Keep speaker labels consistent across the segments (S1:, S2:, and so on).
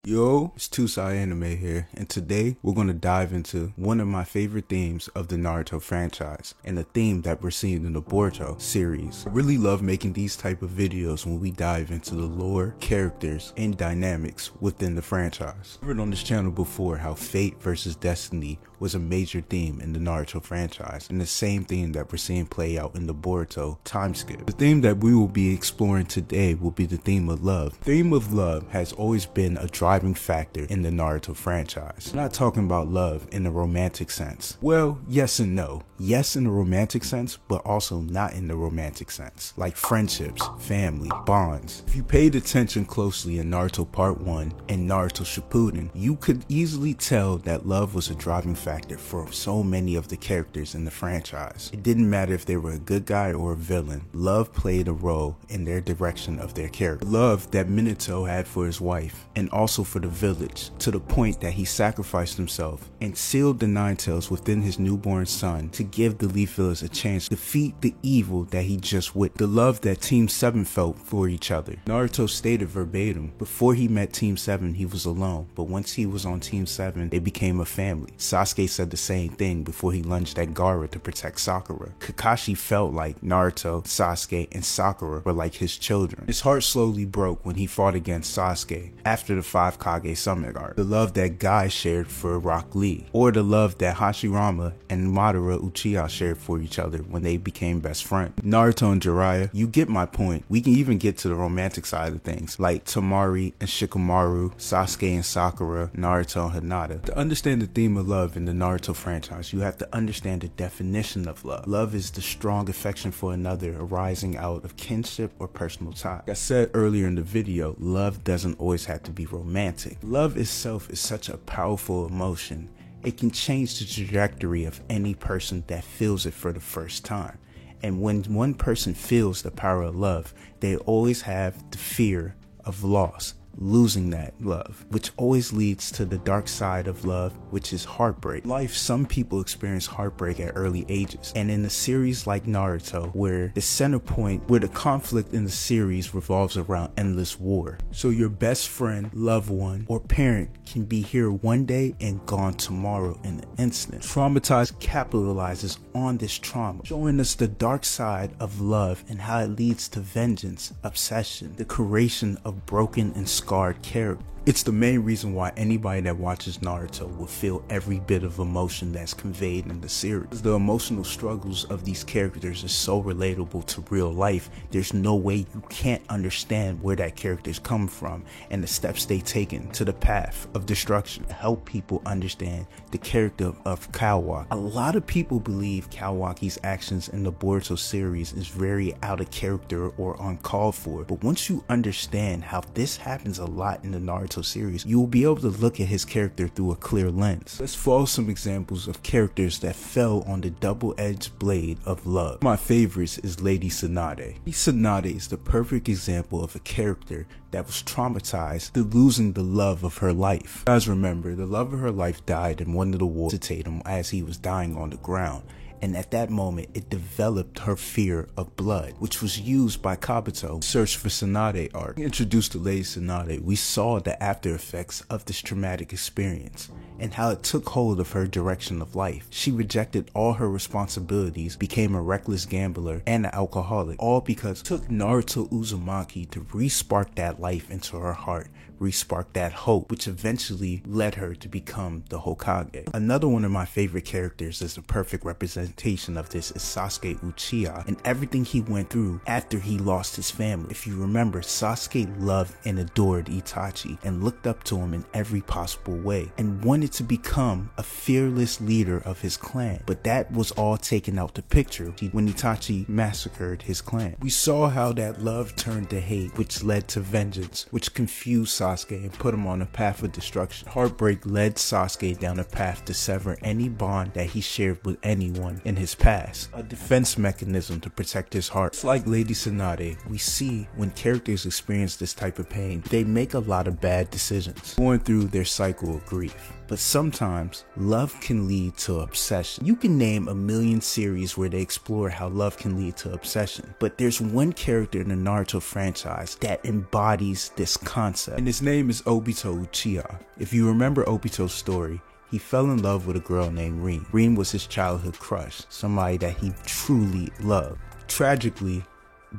S1: Yo, it's Tusai Anime here, and today we're going to dive into one of my favorite themes of the Naruto franchise, and a theme that we're seeing in the Boruto series. I really love making these type of videos when we dive into the lore, characters, and dynamics within the franchise. I've heard on this channel before how fate versus destiny was a major theme in the Naruto franchise, and the same theme that we're seeing play out in the Boruto time skip. The theme that we will be exploring today will be the theme of love. The theme of love has always been a driving factor in the Naruto franchise. I'm not talking about love in the romantic sense. Well, yes and no. Yes in the romantic sense, but also not in the romantic sense. Like friendships, family, bonds. If you paid attention closely in Naruto Part 1 and Naruto Shippuden, you could easily tell that love was a driving factor for so many of the characters in the franchise. It didn't matter if they were a good guy or a villain. Love played a role in their direction of their character. Love that Minato had for his wife, and also for the village, to the point that he sacrificed himself and sealed the Nine Tails within his newborn son to give the Leaf Village a chance to defeat the evil that he just witnessed. The love that Team 7 felt for each other. Naruto stated verbatim, before he met Team 7 he was alone, but once he was on Team 7 they became a family. Sasuke said the same thing before he lunged at Gaara to protect Sakura. Kakashi felt like Naruto, Sasuke, and Sakura were like his children. His heart slowly broke when he fought against Sasuke after the 5 Kage Summit arc. The love that Guy shared for Rock Lee, or the love that Hashirama and Madara Uchiha shared for each other when they became best friends. Naruto and Jiraiya, you get my point. We can even get to the romantic side of things, like Tamari and Shikamaru, Sasuke and Sakura, Naruto and Hinata. To understand the theme of love in the Naruto franchise, you have to understand the definition of love. Love is the strong affection for another arising out of kinship or personal tie. Like I said earlier in the video, love doesn't always have to be romantic. Love itself is such a powerful emotion. It can change the trajectory of any person that feels it for the first time. And when one person feels the power of love, they always have the fear of loss, losing that love, which always leads to the dark side of love, which is heartbreak. In life, some people experience heartbreak at early ages, and in a series like Naruto, where the center point, where the conflict in the series revolves around endless war. So your best friend, loved one, or parent can be here one day and gone tomorrow in an instant. Traumatized capitalizes on this trauma, showing us the dark side of love and how it leads to vengeance, obsession, the creation of broken and scarred character. It's the main reason why anybody that watches Naruto will feel every bit of emotion that's conveyed in the series. The emotional struggles of these characters is so relatable to real life. There's no way you can't understand where that character's come from and the steps they taken to the path of destruction to help people understand the character of Kawaki. A lot of people believe Kawaki's actions in the Boruto series is very out of character or uncalled for, but once you understand how this happens a lot in the Naruto series, you will be able to look at his character through a clear lens. Let's follow some examples of characters that fell on the double-edged blade of love. My favorites is Lady Tsunade. Lady Tsunade is the perfect example of a character that was traumatized through losing the love of her life. Guys, remember, the love of her life died in one of the wars to Tatum as he was dying on the ground. And at that moment, it developed her fear of blood, which was used by Kabuto to search for Tsunade arc. Introduced to Lady Tsunade, we saw the after effects of this traumatic experience and how it took hold of her direction of life. She rejected all her responsibilities, became a reckless gambler and an alcoholic, all because it took Naruto Uzumaki to re-spark that life into her heart, re-spark that hope, which eventually led her to become the Hokage. Another one of my favorite characters is the perfect representation of this is Sasuke Uchiha and everything he went through after he lost his family. If you remember, Sasuke loved and adored Itachi and looked up to him in every possible way and wanted to become a fearless leader of his clan, but that was all taken out the picture when Itachi massacred his clan. We saw how that love turned to hate, which led to vengeance, which confused Sasuke and put him on a path of destruction. Heartbreak led Sasuke down a path to sever any bond that he shared with anyone in his past, a defense mechanism to protect his heart. It's like Lady Tsunade, we see when characters experience this type of pain, they make a lot of bad decisions, going through their cycle of grief. But sometimes love can lead to obsession. You can name a million series where they explore how love can lead to obsession, but there's one character in the Naruto franchise that embodies this concept, and his name is Obito Uchiha. If you remember Obito's story, he fell in love with a girl named Rin. Rin was his childhood crush, somebody that he truly loved. Tragically,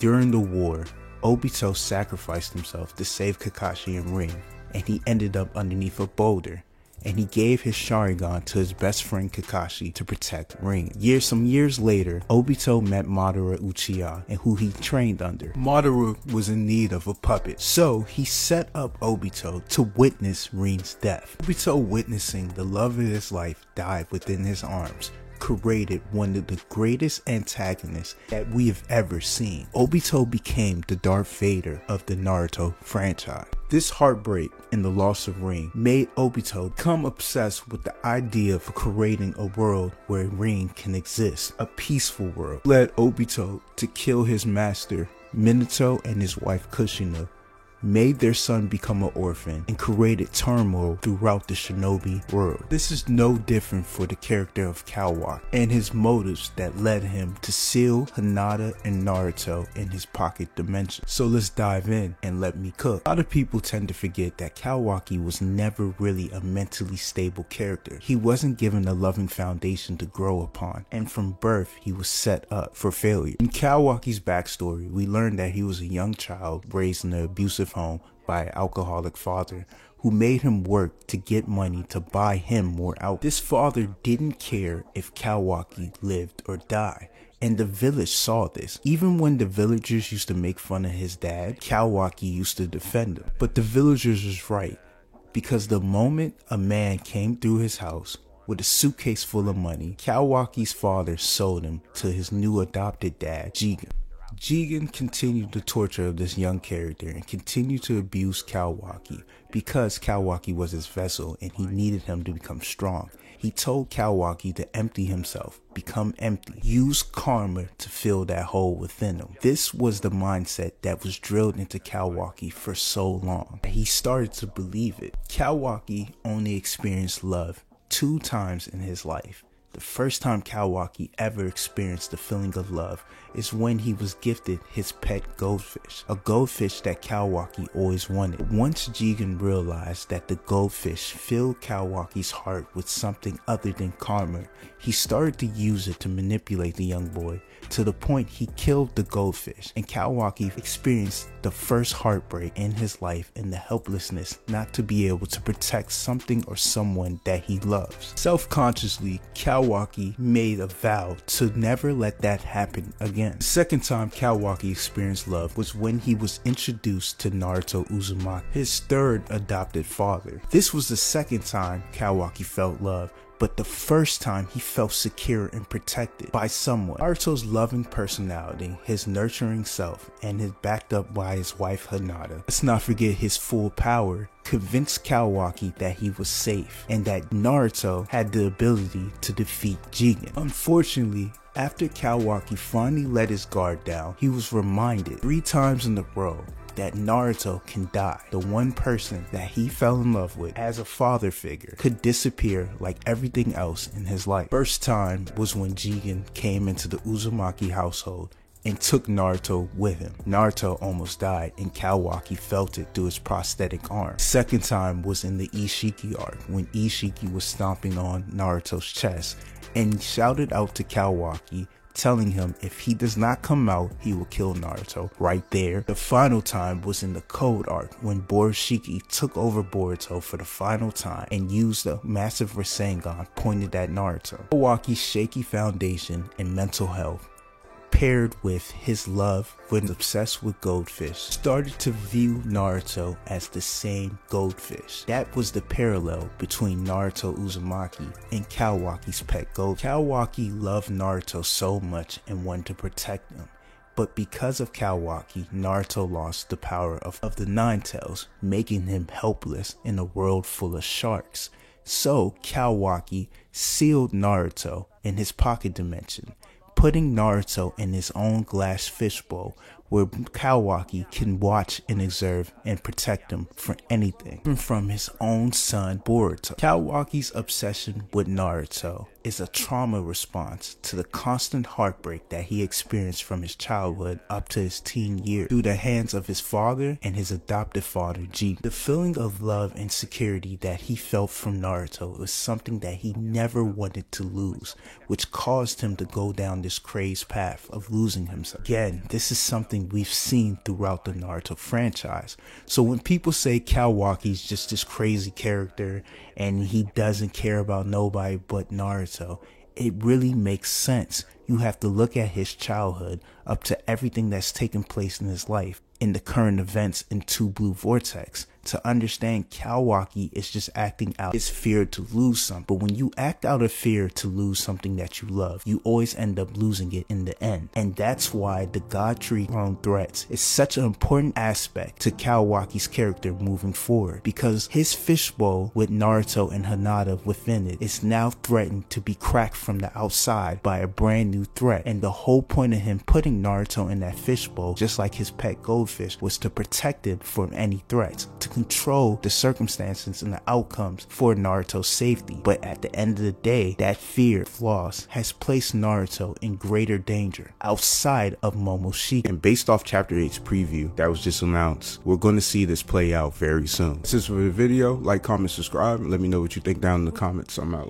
S1: during the war, Obito sacrificed himself to save Kakashi and Rin, and he ended up underneath a boulder, and he gave his Sharingan to his best friend Kakashi to protect Rin. Some years later, Obito met Madara Uchiha, and who he trained under. Madara was in need of a puppet, so he set up Obito to witness Rin's death. Obito, witnessing the love of his life die within his arms, created one of the greatest antagonists that we have ever seen. Obito became the Darth Vader of the Naruto franchise. This heartbreak and the loss of Rin made Obito become obsessed with the idea of creating a world where Rin can exist, a peaceful world. Led Obito to kill his master Minato and his wife Kushina, made their son become an orphan, and created turmoil throughout the shinobi world. This is no different for the character of Kawaki and his motives that led him to seal Hinata and Naruto in his pocket dimension. So let's dive in and let me cook. A lot of people tend to forget that Kawaki was never really a mentally stable character. He wasn't given a loving foundation to grow upon, and from birth he was set up for failure. In Kawaki's backstory, we learned that he was a young child raised in an abusive home by an alcoholic father who made him work to get money to buy him more alcohol. This father didn't care if Kawaki lived or died, and the village saw this. Even when the villagers used to make fun of his dad, Kawaki used to defend him. But the villagers was right, because the moment a man came through his house with a suitcase full of money, Kawaki's father sold him to his new adopted dad, Jigen. Jigen continued the torture of this young character and continued to abuse Kawaki because Kawaki was his vessel and he needed him to become strong. He told Kawaki to empty himself, become empty, use karma to fill that hole within him. This was the mindset that was drilled into Kawaki for so long. He started to believe it. Kawaki only experienced love 2 times in his life. The first time Kawaki ever experienced the feeling of love is when he was gifted his pet goldfish, a goldfish that Kawaki always wanted. Once Jigen realized that the goldfish filled Kawaki's heart with something other than karma, he started to use it to manipulate the young boy to the point he killed the goldfish, and Kawaki experienced the first heartbreak in his life and the helplessness not to be able to protect something or someone that he loves. Self-consciously, Kawaki made a vow to never let that happen again. The second time Kawaki experienced love was when he was introduced to Naruto Uzumaki, his third adopted father. This was the second time Kawaki felt love, but the first time he felt secure and protected by someone. Naruto's loving personality, his nurturing self, and his backed up by his wife Hinata, let's not forget his full power, convinced Kawaki that he was safe and that Naruto had the ability to defeat Jigen. Unfortunately, after Kawaki finally let his guard down, he was reminded 3 times in a row that Naruto can die. The one person that he fell in love with as a father figure could disappear like everything else in his life. First time was when Jigen came into the Uzumaki household and took Naruto with him. Naruto almost died and Kawaki felt it through his prosthetic arm. Second time was in the Ishiki arc when Ishiki was stomping on Naruto's chest and shouted out to Kawaki, telling him if he does not come out, he will kill Naruto right there. The final time was in the Code arc when Borishiki took over Boruto for the final time and used a massive Rasengan pointed at Naruto. Kawaki's shaky foundation and mental health, paired with his love when obsessed with goldfish, started to view Naruto as the same goldfish. That was the parallel between Naruto Uzumaki and Kawaki's pet goldfish. Kawaki loved Naruto so much and wanted to protect him. But because of Kawaki, Naruto lost the power of the Nine Tails, making him helpless in a world full of sharks. So Kawaki sealed Naruto in his pocket dimension, putting Naruto in his own glass fishbowl where Kawaki can watch and observe and protect him from anything, even from his own son Boruto. Kawaki's obsession with Naruto is a trauma response to the constant heartbreak that he experienced from his childhood up to his teen years through the hands of his father and his adoptive father Jigen. The feeling of love and security that he felt from Naruto was something that he never wanted to lose, which caused him to go down this crazed path of losing himself. Again, this is something we've seen throughout the Naruto franchise. So when people say Kawaki's just this crazy character and he doesn't care about nobody but Naruto, it really makes sense. You have to look at his childhood up to everything that's taken place in his life in the current events in Two Blue Vortex to understand Kawaki is just acting out his fear to lose something. But when you act out of fear to lose something that you love, you always end up losing it in the end. And that's why the God Tree Clone threats is such an important aspect to Kawaki's character moving forward, because his fishbowl with Naruto and Hinata within it is now threatened to be cracked from the outside by a brand new threat. And the whole point of him putting Naruto in that fishbowl, just like his pet goldfish, was to protect him from any threats, to control the circumstances and the outcomes for Naruto's safety. But at the end of the day, that fear loss has placed Naruto in greater danger outside of Momoshiki. And based off Chapter 8's preview that was just announced, we're going to see this play out very soon. This is for the video. Like, comment, subscribe, and let me know what you think down in the comments. I'm out.